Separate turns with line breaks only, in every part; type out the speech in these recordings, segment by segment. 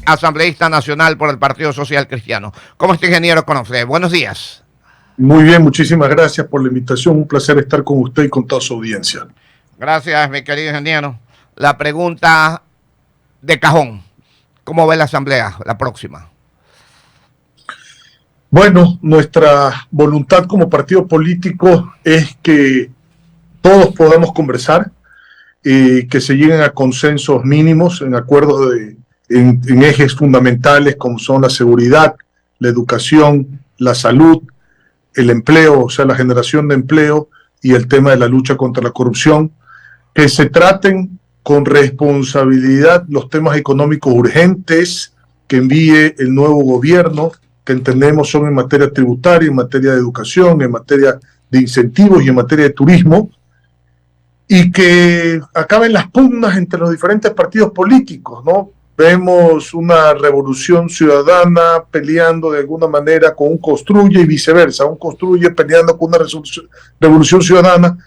asambleísta nacional por el Partido Social Cristiano. ¿Cómo está, ingeniero Conofre? Buenos días.
Muy bien, muchísimas gracias por la invitación. Un placer estar con usted y con toda su audiencia.
Gracias, mi querido ingeniero. La pregunta de cajón. ¿Cómo ve la asamblea, la próxima?
Bueno, nuestra voluntad como partido político es que todos podamos conversar, que se lleguen a consensos mínimos en acuerdos en ejes fundamentales como son la seguridad, la educación, la salud, el empleo, o sea, la generación de empleo y el tema de la lucha contra la corrupción, que se traten con responsabilidad los temas económicos urgentes que envíe el nuevo gobierno, que entendemos son en materia tributaria, en materia de educación, en materia de incentivos y en materia de turismo, y que acaben las pugnas entre los diferentes partidos políticos, ¿no? Vemos una revolución ciudadana peleando de alguna manera con un construye y viceversa, un construye peleando con una revolución ciudadana,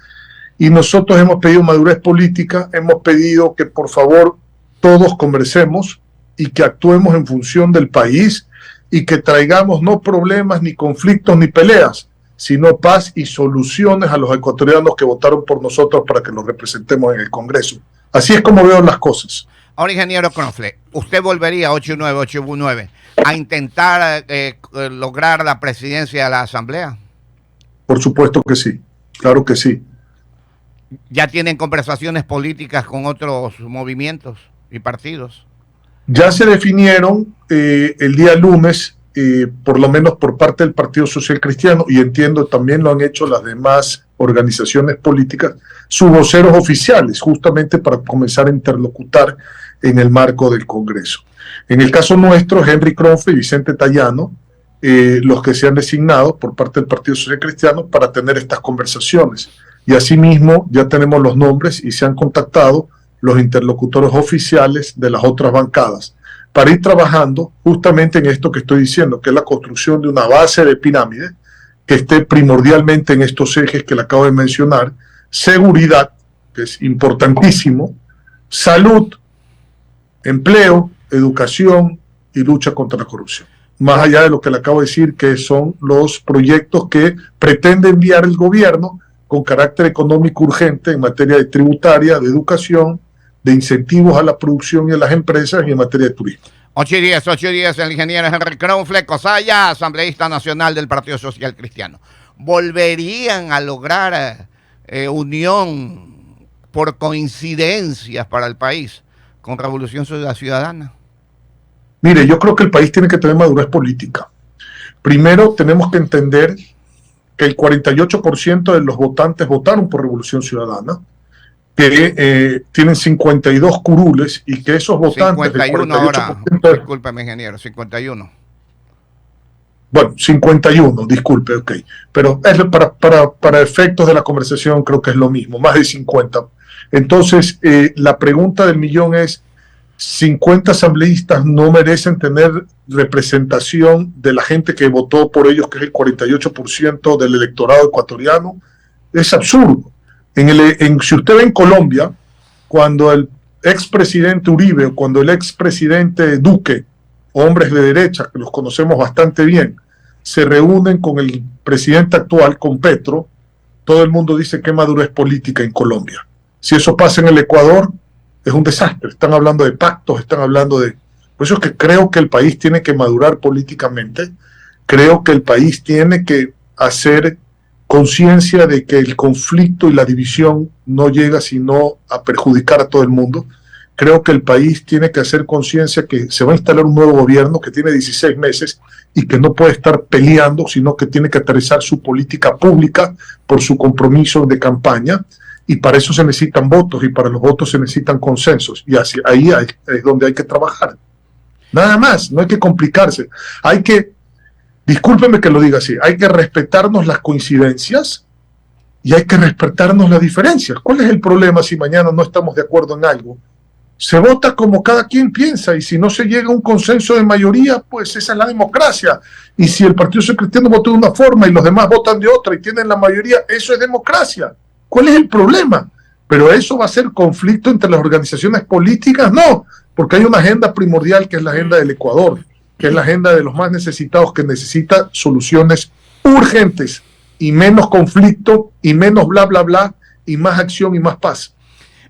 y nosotros hemos pedido madurez política, hemos pedido que por favor todos conversemos y que actuemos en función del país y que traigamos no problemas, ni conflictos, ni peleas, sino paz y soluciones a los ecuatorianos que votaron por nosotros para que los representemos en el Congreso. Así es como veo las cosas.
Ahora, ingeniero Conofre, ¿usted volvería 8-9 a intentar lograr la presidencia de la Asamblea?
Por supuesto que sí, claro que sí.
¿Ya tienen conversaciones políticas con otros movimientos y partidos?
Ya se definieron el día lunes, por lo menos por parte del Partido Social Cristiano, y entiendo también lo han hecho las demás organizaciones políticas, sus voceros oficiales, justamente para comenzar a interlocutar en el marco del Congreso. En el caso nuestro, Henry Cronfle y Vicente Tallano, los que se han designado por parte del Partido Social Cristiano para tener estas conversaciones. Y asimismo ya tenemos los nombres y se han contactado los interlocutores oficiales de las otras bancadas para ir trabajando justamente en esto que estoy diciendo, que es la construcción de una base de pirámide que esté primordialmente en estos ejes que le acabo de mencionar: seguridad, que es importantísimo, salud, empleo, educación y lucha contra la corrupción. Más allá de lo que le acabo de decir, que son los proyectos que pretende enviar el gobierno con carácter económico urgente en materia de tributaria, de educación, de incentivos a la producción y a las empresas y en materia de turismo.
8-10, el ingeniero Henry Cronfle Cosaya, asambleísta nacional del Partido Social Cristiano. ¿Volverían a lograr unión por coincidencias para el país con Revolución Ciudadana?
Mire, yo creo que el país tiene que tener madurez política. Primero tenemos que entender que el 48% de los votantes votaron por Revolución Ciudadana, que tienen 52 curules y que esos votantes...
51 ahora, discúlpeme, ingeniero, 51.
Bueno, 51, disculpe, ok. Pero es para efectos de la conversación creo que es lo mismo, más de 50. Entonces, la pregunta del millón es, ¿50 asambleístas no merecen tener representación de la gente que votó por ellos, que es el 48% del electorado ecuatoriano? Es absurdo. Si usted ve en Colombia, cuando el expresidente Uribe o cuando el expresidente Duque, hombres de derecha, que los conocemos bastante bien, se reúnen con el presidente actual, con Petro, todo el mundo dice que madurez política en Colombia. Si eso pasa en el Ecuador, es un desastre. Están hablando de pactos, están hablando de... Por eso es que creo que el país tiene que madurar políticamente, creo que el país tiene que hacer conciencia de que el conflicto y la división no llega sino a perjudicar a todo el mundo. Creo que el país tiene que hacer conciencia que se va a instalar un nuevo gobierno que tiene 16 meses y que no puede estar peleando, sino que tiene que aterrizar su política pública por su compromiso de campaña, y para eso se necesitan votos y para los votos se necesitan consensos, y ahí es donde hay que trabajar. Nada más, no hay que complicarse. Hay que, discúlpeme que lo diga así, hay que respetarnos las coincidencias y hay que respetarnos las diferencias. ¿Cuál es el problema si mañana no estamos de acuerdo en algo? Se vota como cada quien piensa, y si no se llega a un consenso de mayoría, pues esa es la democracia. Y si el Partido Social Cristiano votó de una forma y los demás votan de otra y tienen la mayoría, eso es democracia. ¿Cuál es el problema? ¿Pero eso va a ser conflicto entre las organizaciones políticas? No, porque hay una agenda primordial que es la agenda del Ecuador, que es la agenda de los más necesitados, que necesita soluciones urgentes y menos conflicto y menos bla, bla, bla, y más acción y más paz.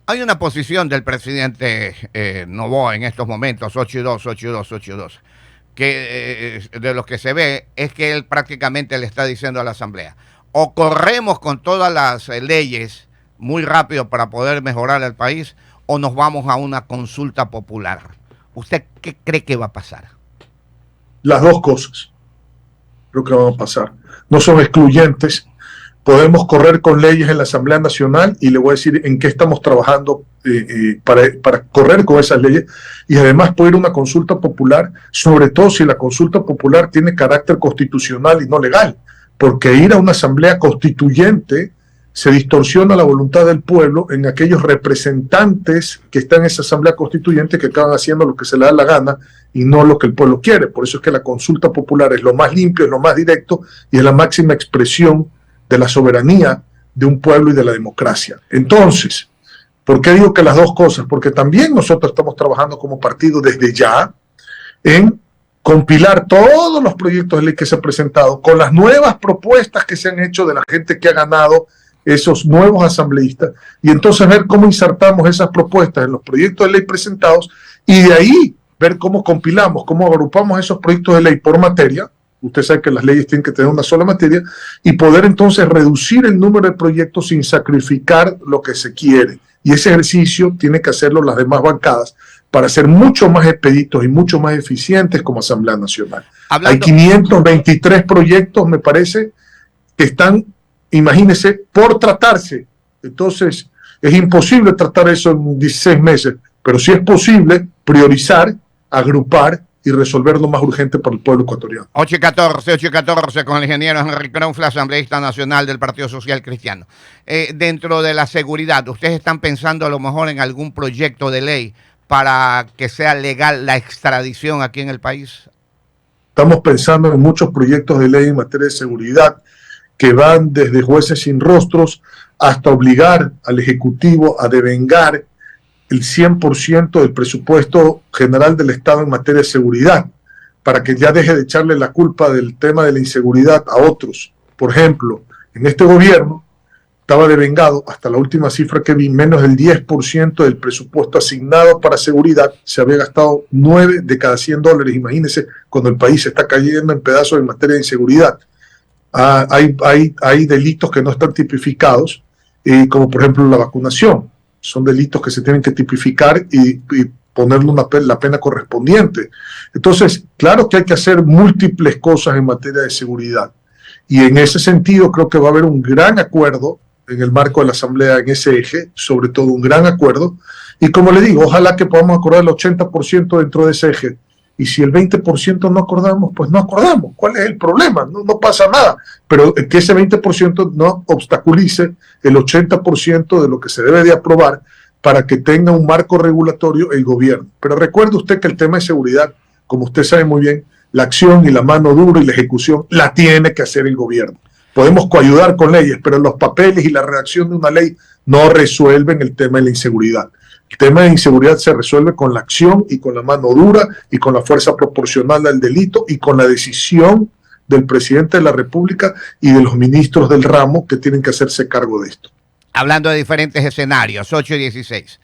Hay una posición del presidente Noboa en estos momentos, 8-2, que de lo que se ve es que él prácticamente le está diciendo a la Asamblea, o corremos con todas las leyes muy rápido para poder mejorar el país, o nos vamos a una consulta popular. ¿Usted qué cree que va a pasar?
Las dos cosas creo que van a pasar. No son excluyentes. Podemos correr con leyes en la Asamblea Nacional y le voy a decir en qué estamos trabajando para correr con esas leyes, y además puede ir a una consulta popular, sobre todo si la consulta popular tiene carácter constitucional y no legal, porque ir a una asamblea constituyente se distorsiona la voluntad del pueblo en aquellos representantes que están en esa asamblea constituyente que acaban haciendo lo que se le da la gana y no lo que el pueblo quiere. Por eso es que la consulta popular es lo más limpio, es lo más directo y es la máxima expresión de la soberanía de un pueblo y de la democracia. Entonces, ¿por qué digo que las dos cosas? Porque también nosotros estamos trabajando como partido desde ya en compilar todos los proyectos de ley que se han presentado con las nuevas propuestas que se han hecho de la gente que ha ganado esos nuevos asambleístas, y entonces ver cómo insertamos esas propuestas en los proyectos de ley presentados y de ahí ver cómo compilamos, cómo agrupamos esos proyectos de ley por materia. Usted sabe que las leyes tienen que tener una sola materia y poder entonces reducir el número de proyectos sin sacrificar lo que se quiere. Y ese ejercicio tiene que hacerlo las demás bancadas para ser mucho más expeditos y mucho más eficientes como Asamblea Nacional. Hay 523 proyectos, me parece, que están, imagínense, por tratarse. Entonces, es imposible tratar eso en 16 meses, pero sí es posible priorizar, agrupar y resolver lo más urgente para el pueblo ecuatoriano.
8-14 con el ingeniero Henry Kronfle, asambleísta nacional del Partido Social Cristiano. Dentro de la seguridad, ¿ustedes están pensando a lo mejor en algún proyecto de ley para que sea legal la extradición aquí en el país?
Estamos pensando en muchos proyectos de ley en materia de seguridad que van desde jueces sin rostros hasta obligar al Ejecutivo a devengar el 100% del presupuesto general del Estado en materia de seguridad, para que ya deje de echarle la culpa del tema de la inseguridad a otros. Por ejemplo, en este gobierno estaba devengado, hasta la última cifra que vi, menos del 10% del presupuesto asignado para seguridad. Se había gastado 9 de cada $100. Imagínense cuando el país se está cayendo en pedazos en materia de inseguridad. Hay delitos que no están tipificados, como por ejemplo la vacunación. Son delitos que se tienen que tipificar y ponerle la pena correspondiente. Entonces, claro que hay que hacer múltiples cosas en materia de seguridad. Y en ese sentido creo que va a haber un gran acuerdo en el marco de la Asamblea en ese eje, sobre todo un gran acuerdo. Y como le digo, ojalá que podamos acordar el 80% dentro de ese eje. Y si el 20% no acordamos, pues no acordamos. ¿Cuál es el problema? No pasa nada. Pero que ese 20% no obstaculice el 80% de lo que se debe de aprobar para que tenga un marco regulatorio el gobierno. Pero recuerde usted que el tema de seguridad, como usted sabe muy bien, la acción y la mano dura y la ejecución la tiene que hacer el gobierno. Podemos coayudar con leyes, pero los papeles y la redacción de una ley no resuelven el tema de la inseguridad. El tema de inseguridad se resuelve con la acción y con la mano dura y con la fuerza proporcional al delito y con la decisión del presidente de la República y de los ministros del ramo que tienen que hacerse cargo de esto.
Hablando de diferentes escenarios, 8-16.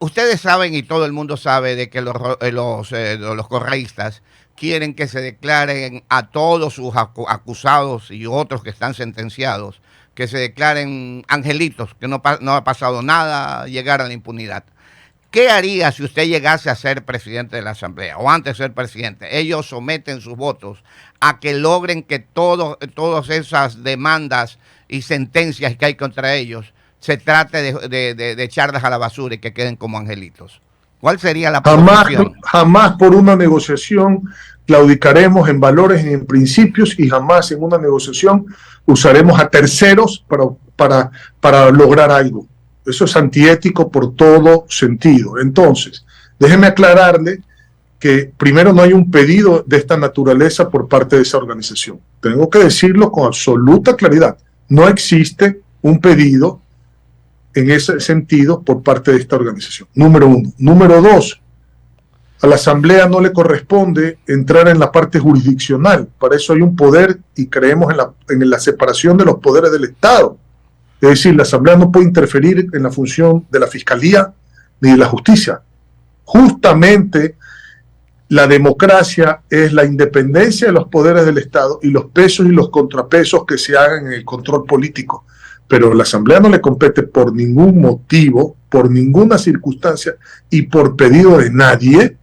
Ustedes saben y todo el mundo sabe de que los correístas quieren que se declaren a todos sus acusados y otros que están sentenciados, que se declaren angelitos, que no ha pasado nada, llegar a la impunidad. ¿Qué haría si usted llegase a ser presidente de la Asamblea o antes de ser presidente? Ellos someten sus votos a que logren que todas esas demandas y sentencias que hay contra ellos se trate de echarlas a la basura y que queden como angelitos. ¿Cuál sería la posición?
Jamás por una negociación claudicaremos en valores y en principios, y jamás en una negociación usaremos a terceros para lograr algo. Eso es antiético por todo sentido. Entonces, déjeme aclararle que primero no hay un pedido de esta naturaleza por parte de esa organización. Tengo que decirlo con absoluta claridad. No existe un pedido en ese sentido por parte de esta organización. Número uno. Número dos, A la Asamblea no le corresponde entrar en la parte jurisdiccional. Para eso hay un poder y creemos en la separación de los poderes del Estado. Es decir, la Asamblea no puede interferir en la función de la Fiscalía ni de la Justicia. Justamente la democracia es la independencia de los poderes del Estado y los pesos y los contrapesos que se hagan en el control político. Pero a la Asamblea no le compete por ningún motivo, por ninguna circunstancia y por pedido de nadie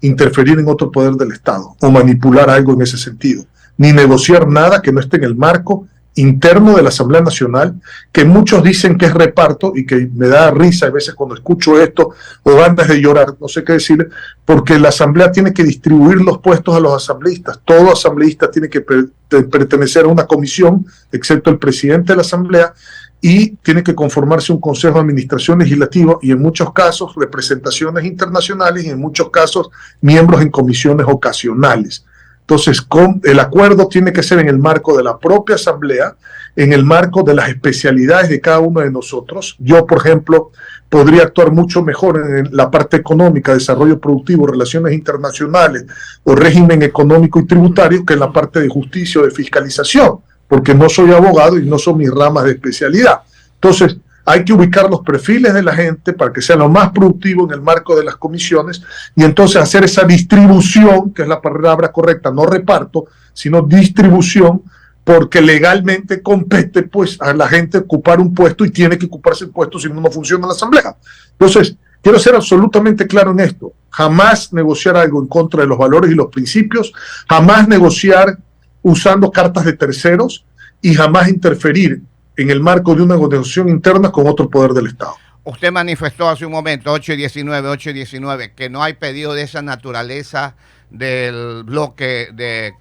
interferir en otro poder del Estado o manipular algo en ese sentido, ni negociar nada que no esté en el marco interno de la Asamblea Nacional, que muchos dicen que es reparto y que me da risa a veces cuando escucho esto o ganas de llorar, no sé qué decirle, porque la Asamblea tiene que distribuir los puestos a los asambleístas. Todo asambleísta tiene que pertenecer a una comisión, excepto el presidente de la Asamblea, y tiene que conformarse un consejo de administración legislativo y en muchos casos representaciones internacionales y en muchos casos miembros en comisiones ocasionales. Entonces, el acuerdo tiene que ser en el marco de la propia Asamblea, en el marco de las especialidades de cada uno de nosotros. Yo, por ejemplo, podría actuar mucho mejor en la parte económica, desarrollo productivo, relaciones internacionales o régimen económico y tributario que en la parte de justicia o de fiscalización, porque no soy abogado y no son mis ramas de especialidad. Entonces, hay que ubicar los perfiles de la gente para que sea lo más productivo en el marco de las comisiones y entonces hacer esa distribución, que es la palabra correcta, no reparto, sino distribución, porque legalmente compete pues a la gente ocupar un puesto y tiene que ocuparse el puesto si no, no funciona la Asamblea. Entonces, quiero ser absolutamente claro en esto. Jamás negociar algo en contra de los valores y los principios, jamás negociar usando cartas de terceros y jamás interferir en el marco de una negociación interna con otro poder del Estado.
Usted manifestó hace un momento, 8 y 19, que no hay pedido de esa naturaleza del bloque de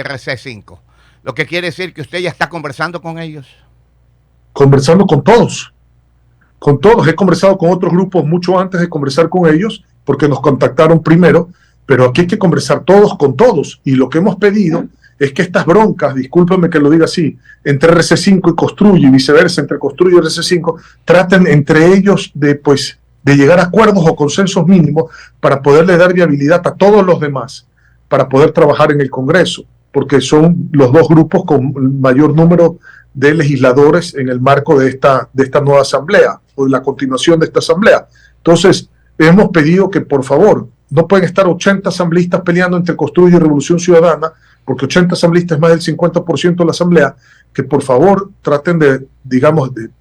RC5. Lo que quiere decir que usted ya está conversando con ellos.
Conversando con todos. Con todos. He conversado con otros grupos mucho antes de conversar con ellos, porque nos contactaron primero, pero aquí hay que conversar todos con todos. Y lo que hemos pedido es que estas broncas, discúlpeme que lo diga así, entre RC5 y Construye y viceversa, entre Construye y RC5, traten entre ellos de llegar a acuerdos o consensos mínimos para poderle dar viabilidad a todos los demás, para poder trabajar en el Congreso, porque son los dos grupos con el mayor número de legisladores en el marco de esta nueva asamblea, o de la continuación de esta asamblea. Entonces, hemos pedido que, por favor, no pueden estar 80 asambleístas peleando entre Construye y Revolución Ciudadana, porque 80 asambleístas es más del 50% de la asamblea, que por favor traten de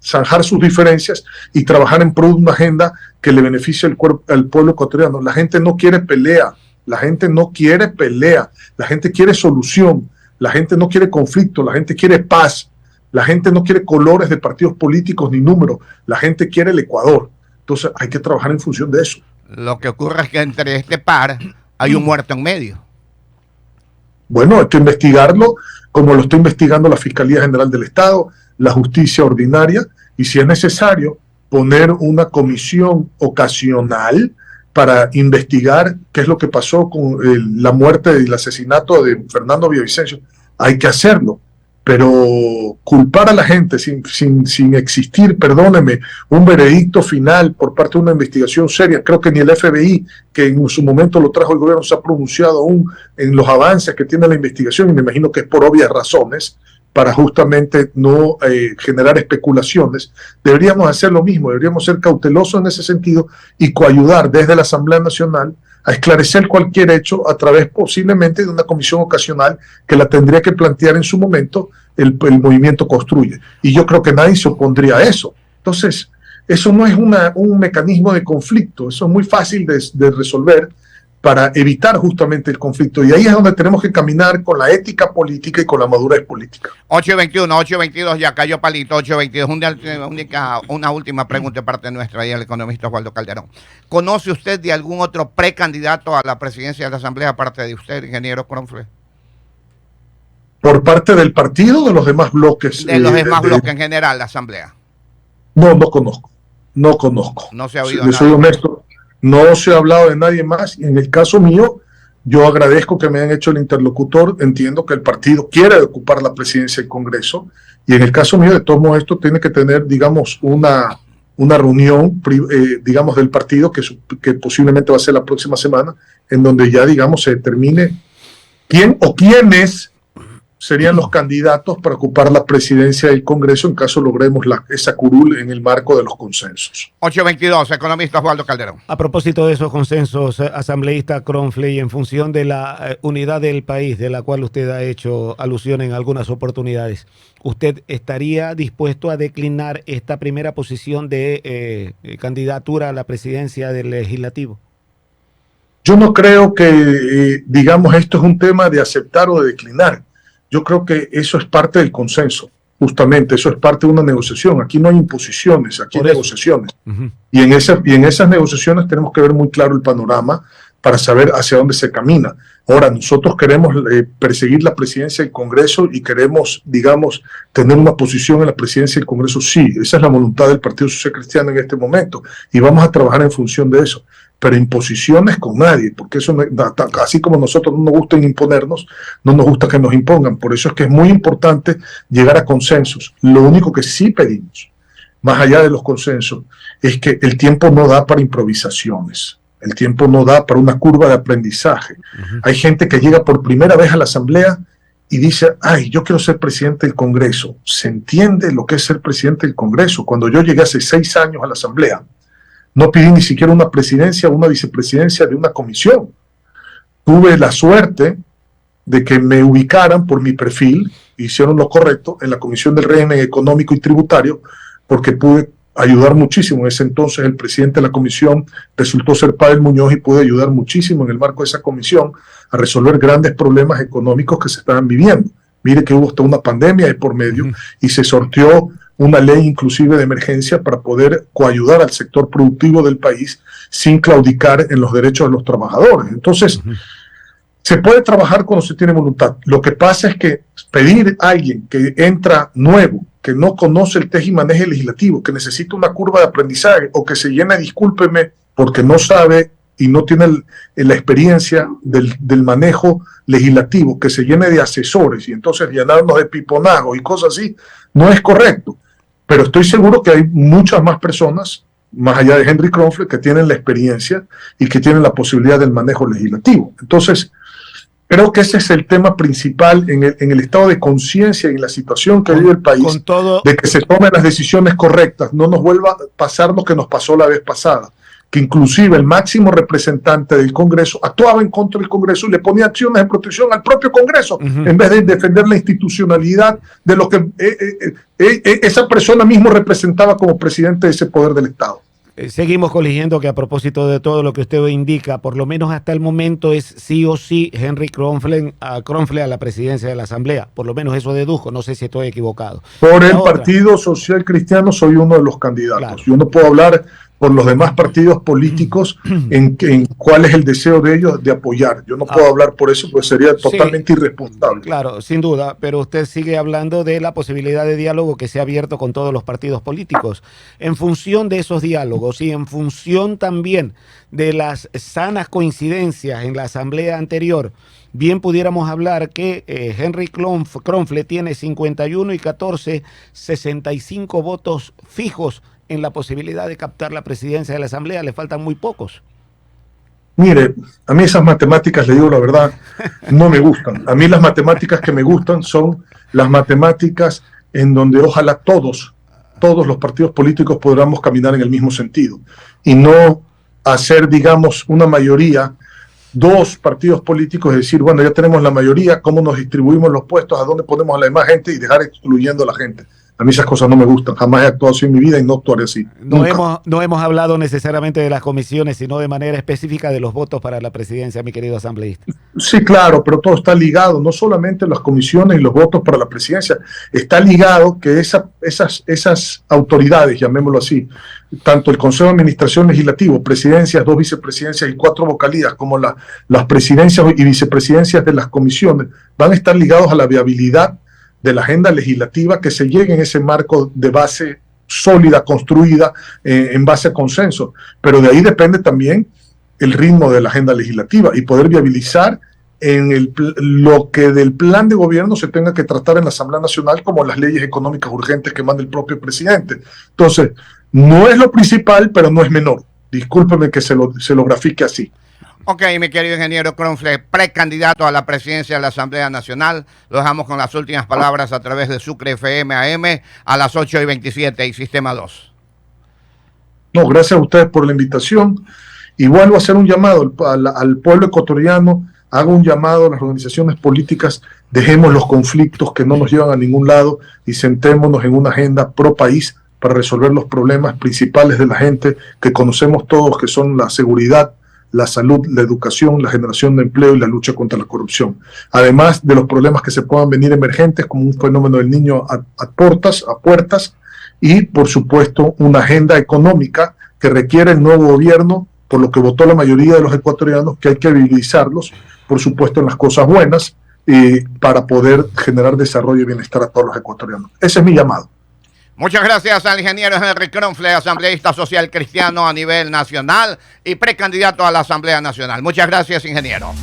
zanjar sus diferencias y trabajar en pro de una agenda que le beneficie al pueblo ecuatoriano. La gente no quiere pelea, la gente no quiere pelea, la gente quiere solución, la gente no quiere conflicto, la gente quiere paz, la gente no quiere colores de partidos políticos ni números, la gente quiere el Ecuador. Entonces hay que trabajar en función de eso.
Lo que ocurre es que entre este par hay un muerto en medio.
Bueno, hay que investigarlo como lo está investigando la Fiscalía General del Estado, la Justicia Ordinaria, y si es necesario, poner una comisión ocasional para investigar qué es lo que pasó con la muerte y el asesinato de Fernando Villavicencio. Hay que hacerlo, pero culpar a la gente sin existir, perdóneme, un veredicto final por parte de una investigación seria, creo que ni el FBI, que en su momento lo trajo el gobierno, se ha pronunciado aún en los avances que tiene la investigación, y me imagino que es por obvias razones, para justamente no generar especulaciones. Deberíamos hacer lo mismo, deberíamos ser cautelosos en ese sentido y coayudar desde la Asamblea Nacional a esclarecer cualquier hecho a través posiblemente de una comisión ocasional que la tendría que plantear en su momento el movimiento Construye. Y yo creo que nadie se opondría a eso. Entonces, eso no es un mecanismo de conflicto, eso es muy fácil de resolver para evitar justamente el conflicto. Y ahí es donde tenemos que caminar con la ética política y con la madurez política.
8:21, 8:22, ya cayó palito, 8:22. Una última pregunta de parte nuestra y el economista Osvaldo Calderón. ¿Conoce usted de algún otro precandidato a la presidencia de la Asamblea aparte de usted, ingeniero Cronfle?
¿Por parte del partido o de los demás bloques?
De los demás bloques en general, la Asamblea.
No conozco.
No se ha oído nada.
Soy honesto. No se ha hablado de nadie más. En el caso mío, yo agradezco que me hayan hecho el interlocutor. Entiendo que el partido quiere ocupar la presidencia del Congreso. Y en el caso mío, de todos modos, esto tiene que tener, digamos, un una reunión, digamos, del partido que posiblemente va a ser la próxima semana, en donde ya, digamos, se determine quién o quiénes serían los candidatos para ocupar la presidencia del Congreso en caso logremos esa curul en el marco de los consensos.
822, economista Osvaldo Calderón.
A propósito de esos consensos, asambleísta Kronfle, y en función de la unidad del país, de la cual usted ha hecho alusión en algunas oportunidades, ¿usted estaría dispuesto a declinar esta primera posición de candidatura a la presidencia del Legislativo?
Yo no creo que, digamos, esto es un tema de aceptar o de declinar. Yo creo que eso es parte del consenso, justamente, eso es parte de una negociación. Aquí no hay imposiciones, aquí hay negociaciones. Y en esas negociaciones tenemos que ver muy claro el panorama para saber hacia dónde se camina. Ahora, nosotros queremos perseguir la presidencia del Congreso y queremos, digamos, tener una posición en la presidencia del Congreso. Sí, esa es la voluntad del Partido Social Cristiano en este momento y vamos a trabajar en función de eso. Pero imposiciones con nadie, porque eso, así como nosotros no nos gusta imponernos, no nos gusta que nos impongan. Por eso es que es muy importante llegar a consensos. Lo único que sí pedimos, más allá de los consensos, es que el tiempo no da para improvisaciones. El tiempo no da para una curva de aprendizaje. Hay gente que llega por primera vez a la Asamblea y dice, ay, yo quiero ser presidente del Congreso. ¿Se entiende lo que es ser presidente del Congreso? Cuando yo llegué hace 6 años a la Asamblea, no pedí ni siquiera una presidencia o una vicepresidencia de una comisión. Tuve la suerte de que me ubicaran por mi perfil, hicieron lo correcto, en la Comisión del Régimen Económico y Tributario, porque pude ayudar muchísimo. En ese entonces el presidente de la comisión resultó ser Pavel Muñoz y pude ayudar muchísimo en el marco de esa comisión a resolver grandes problemas económicos que se estaban viviendo. Mire que hubo hasta una pandemia de por medio y se sorteó una ley inclusive de emergencia para poder coayudar al sector productivo del país sin claudicar en los derechos de los trabajadores. Entonces, se puede trabajar cuando se tiene voluntad. Lo que pasa es que pedir a alguien que entra nuevo, que no conoce el tejimaneje legislativo, que necesita una curva de aprendizaje o que se llena, discúlpeme, porque no sabe y no tiene la experiencia del manejo legislativo, que se llene de asesores y entonces llenarnos de piponazos y cosas así, no es correcto. Pero estoy seguro que hay muchas más personas, más allá de Henry Kronfle, que tienen la experiencia y que tienen la posibilidad del manejo legislativo. Entonces, creo que ese es el tema principal en el estado de conciencia y en la situación que vive el país, de que se tomen las decisiones correctas, no nos vuelva a pasar lo que nos pasó la vez pasada, que inclusive el máximo representante del Congreso actuaba en contra del Congreso y le ponía acciones de protección al propio Congreso, en vez de defender la institucionalidad de lo que esa persona mismo representaba como presidente de ese poder del Estado.
Seguimos coligiendo que a propósito de todo lo que usted indica, por lo menos hasta el momento es sí o sí Henry Kronfle a la presidencia de la Asamblea. Por lo menos eso dedujo, no sé si estoy equivocado.
Por el Partido Social Cristiano soy uno de los candidatos. Claro. Yo no puedo hablar por los demás partidos políticos en cuál es el deseo de ellos de apoyar. Yo no puedo hablar por eso, pues sería totalmente irresponsable.
Claro, sin duda, pero usted sigue hablando de la posibilidad de diálogo que se ha abierto con todos los partidos políticos. En función de esos diálogos y en función también de las sanas coincidencias en la asamblea anterior, bien pudiéramos hablar que Henry Kronfle tiene 51 y 14, 65 votos fijos en la posibilidad de captar la presidencia de la Asamblea. Le faltan muy pocos.
Mire, a mí esas matemáticas, le digo la verdad, no me gustan. A mí las matemáticas que me gustan son las matemáticas en donde ojalá todos los partidos políticos podamos caminar en el mismo sentido y no hacer, digamos, una mayoría, 2 partidos políticos, decir, bueno, ya tenemos la mayoría, ¿cómo nos distribuimos los puestos? ¿A dónde ponemos a la demás gente? Y dejar excluyendo a la gente. A mí esas cosas no me gustan, jamás he actuado así en mi vida y no actuaré así.
No hemos hablado necesariamente de las comisiones, sino de manera específica de los votos para la presidencia, mi querido asambleísta.
Sí, claro, pero todo está ligado, no solamente las comisiones y los votos para la presidencia, está ligado que esas autoridades, llamémoslo así, tanto el Consejo de Administración Legislativo, presidencias, 2 vicepresidencias y 4 vocalías, como las presidencias y vicepresidencias de las comisiones, van a estar ligados a la viabilidad de la agenda legislativa, que se llegue en ese marco de base sólida, construida en base a consenso. Pero de ahí depende también el ritmo de la agenda legislativa y poder viabilizar en lo que del plan de gobierno se tenga que tratar en la Asamblea Nacional, como las leyes económicas urgentes que manda el propio presidente. Entonces, No es lo principal, pero no es menor. Discúlpeme que se lo grafique así.
Ok, mi querido ingeniero Kronfle, precandidato a la presidencia de la Asamblea Nacional. Lo dejamos con las últimas palabras a través de Sucre FM AM a las 8:27 y Sistema 2.
No, gracias a ustedes por la invitación. Y vuelvo a hacer un llamado al pueblo ecuatoriano, hago un llamado a las organizaciones políticas, dejemos los conflictos que no nos llevan a ningún lado y sentémonos en una agenda pro país para resolver los problemas principales de la gente que conocemos todos, que son la seguridad, la salud, la educación, la generación de empleo y la lucha contra la corrupción. Además de los problemas que se puedan venir emergentes, como un fenómeno del niño a puertas, y por supuesto una agenda económica que requiere el nuevo gobierno, por lo que votó la mayoría de los ecuatorianos, que hay que viabilizarlos, por supuesto en las cosas buenas, para poder generar desarrollo y bienestar a todos los ecuatorianos. Ese es mi llamado.
Muchas gracias al ingeniero Henry Kronfle, asambleísta social cristiano a nivel nacional y precandidato a la Asamblea Nacional. Muchas gracias, ingeniero.